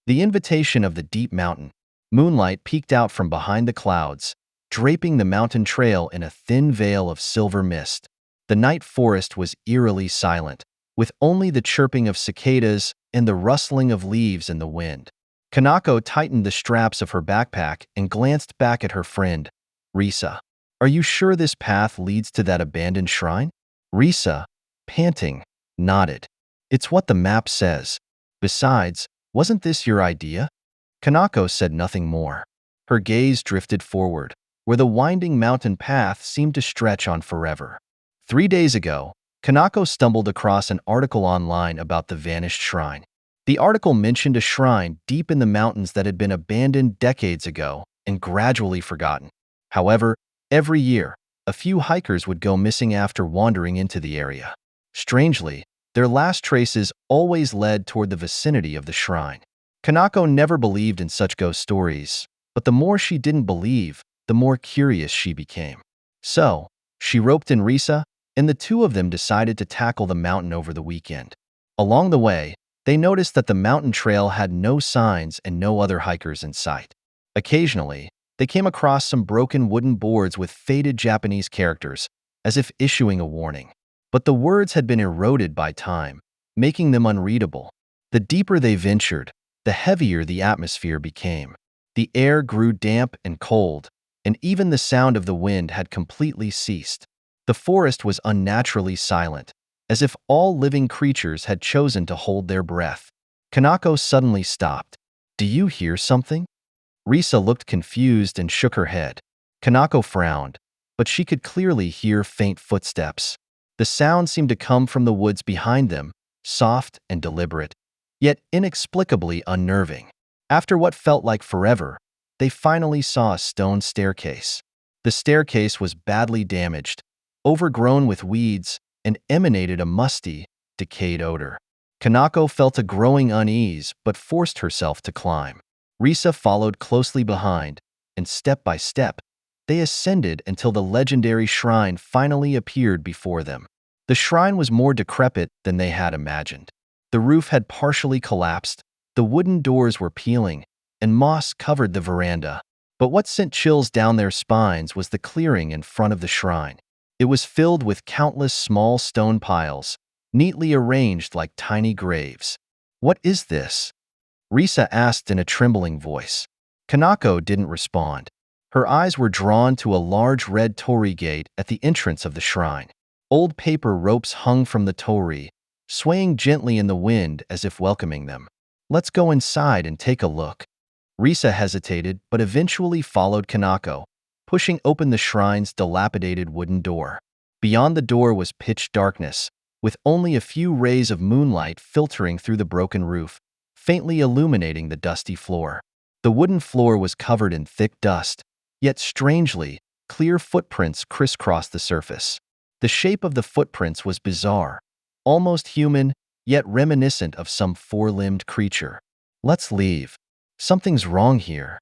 The invitation of the deep mountain. Moonlight peeked out from behind the clouds, draping the mountain trail in a thin veil of silver mist. The night forest was eerily silent, with only the chirping of cicadas and the rustling of leaves in the wind. Kanako tightened the straps of her backpack and glanced back at her friend, Risa. "Are you sure this path leads to that abandoned shrine?" Risa, panting, nodded. "It's what the map says. Besides, wasn't this your idea?" Kanako said nothing more. Her gaze drifted forward, where the winding mountain path seemed to stretch on forever. 3 days ago, Kanako stumbled across an article online about the vanished shrine. The article mentioned a shrine deep in the mountains that had been abandoned decades ago and gradually forgotten. However, every year, a few hikers would go missing after wandering into the area. Strangely, their last traces always led toward the vicinity of the shrine. Kanako never believed in such ghost stories, but the more she didn't believe, the more curious she became. So, she roped in Risa, and the two of them decided to tackle the mountain over the weekend. Along the way, they noticed that the mountain trail had no signs and no other hikers in sight. Occasionally, they came across some broken wooden boards with faded Japanese characters, as if issuing a warning. But the words had been eroded by time, making them unreadable. The deeper they ventured, the heavier the atmosphere became. The air grew damp and cold, and even the sound of the wind had completely ceased. The forest was unnaturally silent, as if all living creatures had chosen to hold their breath. Kanako suddenly stopped. "Do you hear something?" Risa looked confused and shook her head. Kanako frowned, but she could clearly hear faint footsteps. The sound seemed to come from the woods behind them, soft and deliberate, yet inexplicably unnerving. After what felt like forever, they finally saw a stone staircase. The staircase was badly damaged, overgrown with weeds, and emanated a musty, decayed odor. Kanako felt a growing unease but forced herself to climb. Risa followed closely behind, and step by step, they ascended until the legendary shrine finally appeared before them. The shrine was more decrepit than they had imagined. The roof had partially collapsed, the wooden doors were peeling, and moss covered the veranda. But what sent chills down their spines was the clearing in front of the shrine. It was filled with countless small stone piles, neatly arranged like tiny graves. "What is this?" Risa asked in a trembling voice. Kanako didn't respond. Her eyes were drawn to a large red torii gate at the entrance of the shrine. Old paper ropes hung from the torii, swaying gently in the wind as if welcoming them. "Let's go inside and take a look." Risa hesitated but eventually followed Kanako, pushing open the shrine's dilapidated wooden door. Beyond the door was pitch darkness, with only a few rays of moonlight filtering through the broken roof, faintly illuminating the dusty floor. The wooden floor was covered in thick dust, yet strangely, clear footprints crisscrossed the surface. The shape of the footprints was bizarre, almost human, yet reminiscent of some four-limbed creature. "Let's leave. Something's wrong here."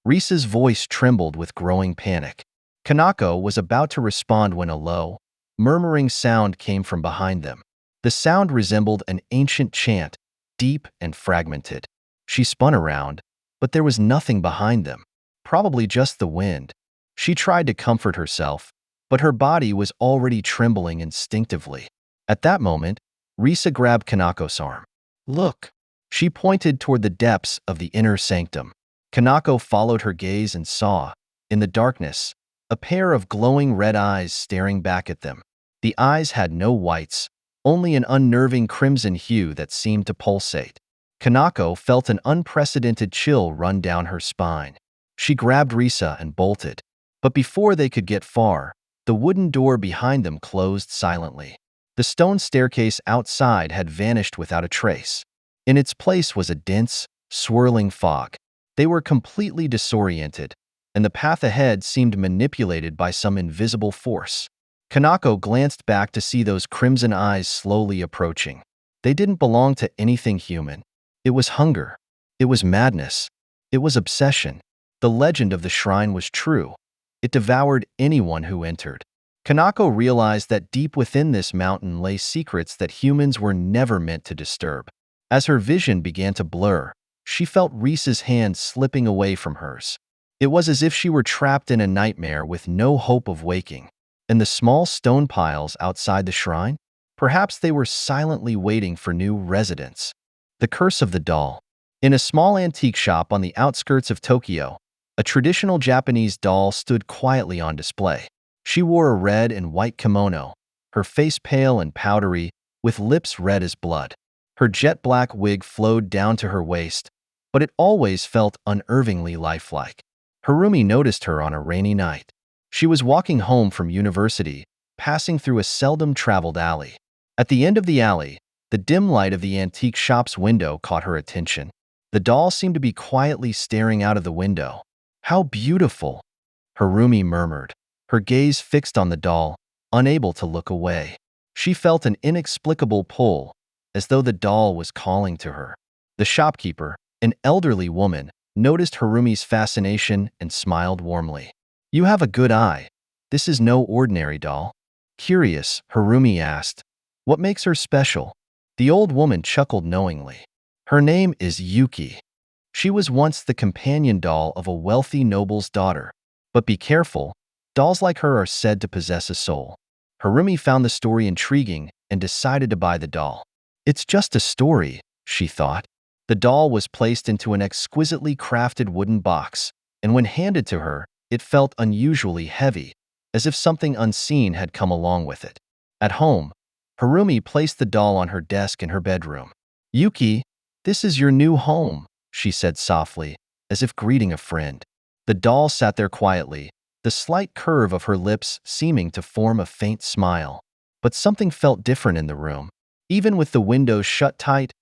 Risa's voice trembled with growing panic. Kanako was about to respond when a low, murmuring sound came from behind them. The sound resembled an ancient chant, deep and fragmented. She spun around, but there was nothing behind them, probably just the wind. She tried to comfort herself, but her body was already trembling instinctively. At that moment, Risa grabbed Kanako's arm. "Look." She pointed toward the depths of the inner sanctum. Kanako followed her gaze and saw, in the darkness, a pair of glowing red eyes staring back at them. The eyes had no whites, only an unnerving crimson hue that seemed to pulsate. Kanako felt an unprecedented chill run down her spine. She grabbed Risa and bolted. But before they could get far, the wooden door behind them closed silently. The stone staircase outside had vanished without a trace. In its place was a dense, swirling fog. They were completely disoriented, and the path ahead seemed manipulated by some invisible force. Kanako glanced back to see those crimson eyes slowly approaching. They didn't belong to anything human. It was hunger. It was madness. It was obsession. The legend of the shrine was true. It devoured anyone who entered. Kanako realized that deep within this mountain lay secrets that humans were never meant to disturb. As her vision began to blur, she felt Reese's hand slipping away from hers. It was as if she were trapped in a nightmare with no hope of waking. And the small stone piles outside the shrine? Perhaps they were silently waiting for new residents. The Curse of the Doll. In a small antique shop on the outskirts of Tokyo, a traditional Japanese doll stood quietly on display. She wore a red and white kimono, her face pale and powdery, with lips red as blood. Her jet-black wig flowed down to her waist, but it always felt unnervingly lifelike. Harumi noticed her on a rainy night. She was walking home from university, passing through a seldom-traveled alley. At the end of the alley, the dim light of the antique shop's window caught her attention. The doll seemed to be quietly staring out of the window. "How beautiful," Harumi murmured, her gaze fixed on the doll, unable to look away. She felt an inexplicable pull, as though the doll was calling to her. The shopkeeper, an elderly woman, noticed Harumi's fascination and smiled warmly. "You have a good eye. This is no ordinary doll." Curious, Harumi asked, "What makes her special?" The old woman chuckled knowingly. "Her name is Yuki. She was once the companion doll of a wealthy noble's daughter. But be careful, dolls like her are said to possess a soul." Harumi found the story intriguing and decided to buy the doll. "It's just a story," she thought. The doll was placed into an exquisitely crafted wooden box, and when handed to her, it felt unusually heavy, as if something unseen had come along with it. At home, Harumi placed the doll on her desk in her bedroom. "Yuki, this is your new home," she said softly, as if greeting a friend. The doll sat there quietly, the slight curve of her lips seeming to form a faint smile. But something felt different in the room. Even with the windows shut tight,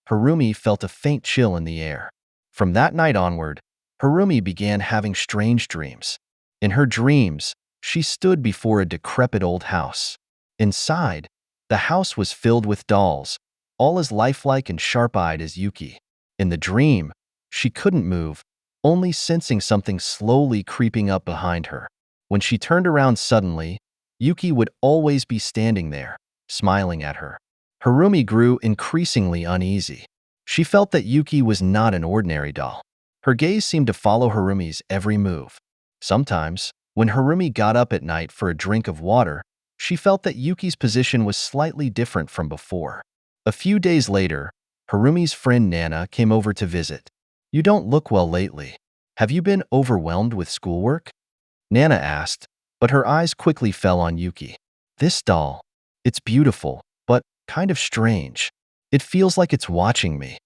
Harumi felt a faint chill in the air. From that night onward, Harumi began having strange dreams. In her dreams, she stood before a decrepit old house. Inside, the house was filled with dolls, all as lifelike and sharp-eyed as Yuki. In the dream, she couldn't move, only sensing something slowly creeping up behind her. When she turned around suddenly, Yuki would always be standing there, smiling at her. Harumi grew increasingly uneasy. She felt that Yuki was not an ordinary doll. Her gaze seemed to follow Harumi's every move. Sometimes, when Harumi got up at night for a drink of water, she felt that Yuki's position was slightly different from before. A few days later, Harumi's friend Nana came over to visit. "You don't look well lately. Have you been overwhelmed with schoolwork?" Nana asked, but her eyes quickly fell on Yuki. "This doll, it's beautiful, but kind of strange. It feels like it's watching me."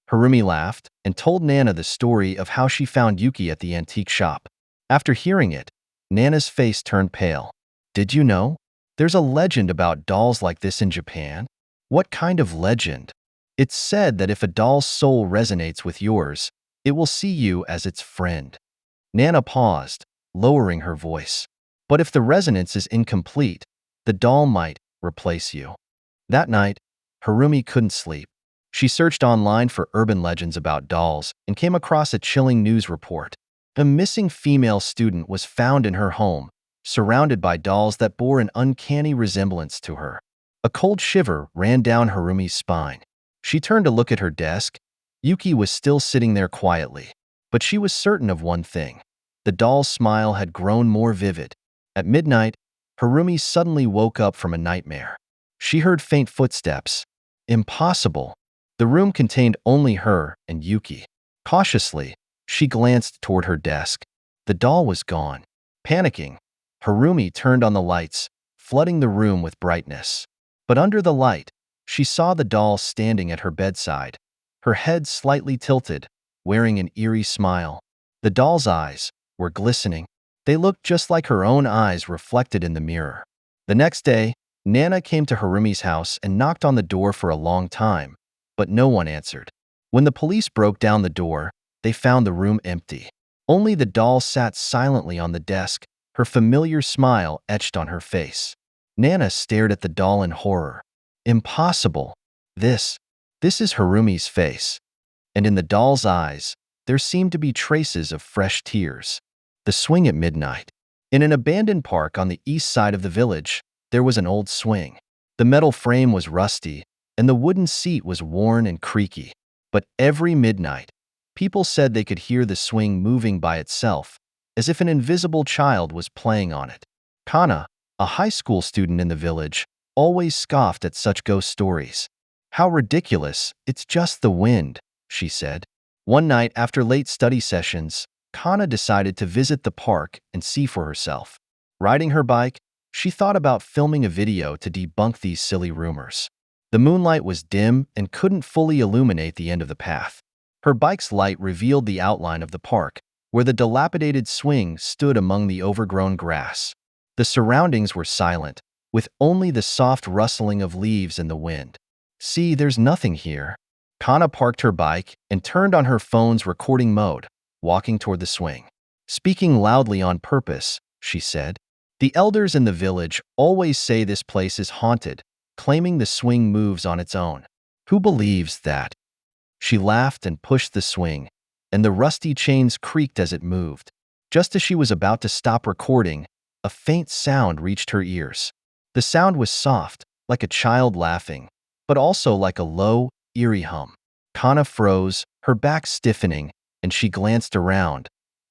Harumi laughed and told Nana the story of how she found Yuki at the antique shop. After hearing it, Nana's face turned pale. "Did you know? There's a legend about dolls like this in Japan." "What kind of legend?" "It's said that if a doll's soul resonates with yours, it will see you as its friend." Nana paused, lowering her voice. "But if the resonance is incomplete, the doll might replace you." That night, Harumi couldn't sleep. She searched online for urban legends about dolls and came across a chilling news report. A missing female student was found in her home, surrounded by dolls that bore an uncanny resemblance to her. A cold shiver ran down Harumi's spine. She turned to look at her desk. Yuki was still sitting there quietly. But she was certain of one thing. The doll's smile had grown more vivid. At midnight, Harumi suddenly woke up from a nightmare. She heard faint footsteps. Impossible. The room contained only her and Yuki. Cautiously, she glanced toward her desk. The doll was gone. Panicking, Harumi turned on the lights, flooding the room with brightness. But under the light, she saw the doll standing at her bedside, her head slightly tilted, wearing an eerie smile. The doll's eyes were glistening. They looked just like her own eyes reflected in the mirror. The next day, Nana came to Harumi's house and knocked on the door for a long time, but no one answered. When the police broke down the door, they found the room empty. Only the doll sat silently on the desk, her familiar smile etched on her face. Nana stared at the doll in horror. Impossible. This is Harumi's face. And in the doll's eyes, there seemed to be traces of fresh tears. The swing at midnight. In an abandoned park on the east side of the village, there was an old swing. The metal frame was rusty, and the wooden seat was worn and creaky. But every midnight, People said they could hear the swing moving by itself, as if an invisible child was playing on it. Kana, a high school student in the village, always scoffed at such ghost stories. "How ridiculous, it's just the wind," she said. One night after late study sessions, Kana decided to visit the park and see for herself. Riding her bike, she thought about filming a video to debunk these silly rumors. The moonlight was dim and couldn't fully illuminate the end of the path. Her bike's light revealed the outline of the park, where the dilapidated swing stood among the overgrown grass. The surroundings were silent, with only the soft rustling of leaves in the wind. "See, there's nothing here." Kana parked her bike and turned on her phone's recording mode, walking toward the swing. "Speaking loudly on purpose," she said. "The elders in the village always say this place is haunted, claiming the swing moves on its own. Who believes that?" She laughed and pushed the swing, and the rusty chains creaked as it moved. Just as she was about to stop recording, a faint sound reached her ears. The sound was soft, like a child laughing, but also like a low, eerie hum. Kana froze, her back stiffening, and she glanced around,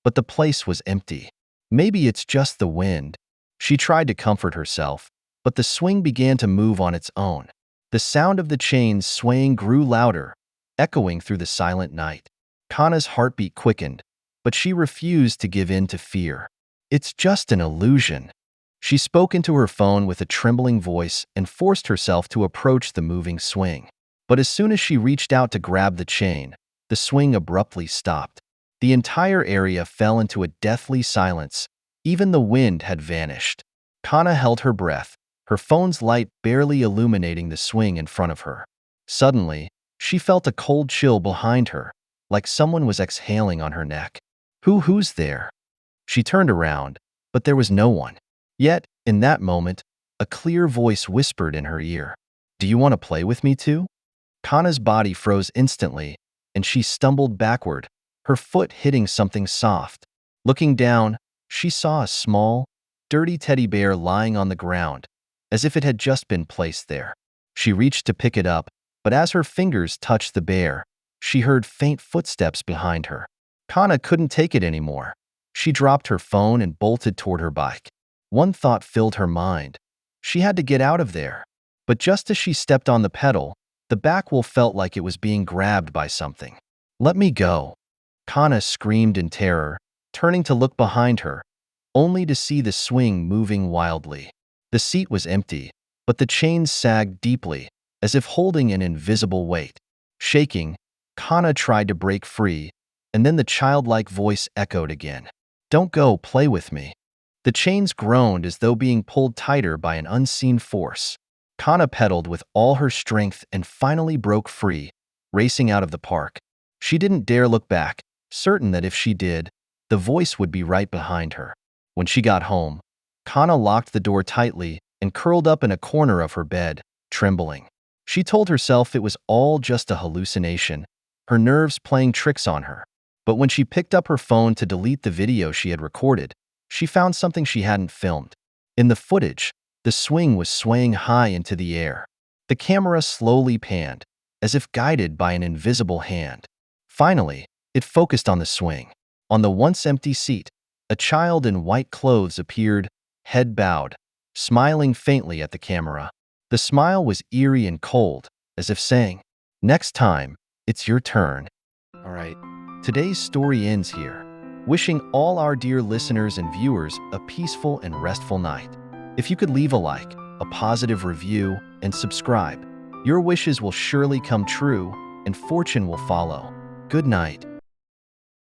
but the place was empty. "Maybe it's just the wind." She tried to comfort herself, but the swing began to move on its own. The sound of the chains swaying grew louder, echoing through the silent night. Kana's heartbeat quickened, but she refused to give in to fear. "It's just an illusion." She spoke into her phone with a trembling voice and forced herself to approach the moving swing. But as soon as she reached out to grab the chain, the swing abruptly stopped. The entire area fell into a deathly silence. Even the wind had vanished. Kana held her breath, her phone's light barely illuminating the swing in front of her. Suddenly, she felt a cold chill behind her, like someone was exhaling on her neck. Who's there?" She turned around, but there was no one. Yet, in that moment, a clear voice whispered in her ear, "Do you want to play with me too?" Kana's body froze instantly, and she stumbled backward, her foot hitting something soft. Looking down, she saw a small, dirty teddy bear lying on the ground, as if it had just been placed there. She reached to pick it up, but as her fingers touched the bear, she heard faint footsteps behind her. Kana couldn't take it anymore. She dropped her phone and bolted toward her bike. One thought filled her mind. She had to get out of there. But just as she stepped on the pedal, the back wheel felt like it was being grabbed by something. "Let me go." Kana screamed in terror, turning to look behind her, only to see the swing moving wildly. The seat was empty, but the chains sagged deeply, as if holding an invisible weight. Shaking, Kana tried to break free, and then the childlike voice echoed again. "Don't go, play with me." The chains groaned as though being pulled tighter by an unseen force. Kana pedaled with all her strength and finally broke free, racing out of the park. She didn't dare look back, certain that if she did, the voice would be right behind her. When she got home, Kana locked the door tightly and curled up in a corner of her bed, trembling. She told herself it was all just a hallucination, her nerves playing tricks on her. But when she picked up her phone to delete the video she had recorded, she found something she hadn't filmed. In the footage, the swing was swaying high into the air. The camera slowly panned, as if guided by an invisible hand. Finally, it focused on the swing. On the once empty seat, a child in white clothes appeared, head bowed, smiling faintly at the camera. The smile was eerie and cold, as if saying, "Next time, it's your turn." All right, today's story ends here. Wishing all our dear listeners and viewers a peaceful and restful night. If you could leave a like, a positive review, and subscribe, your wishes will surely come true and fortune will follow. Good night.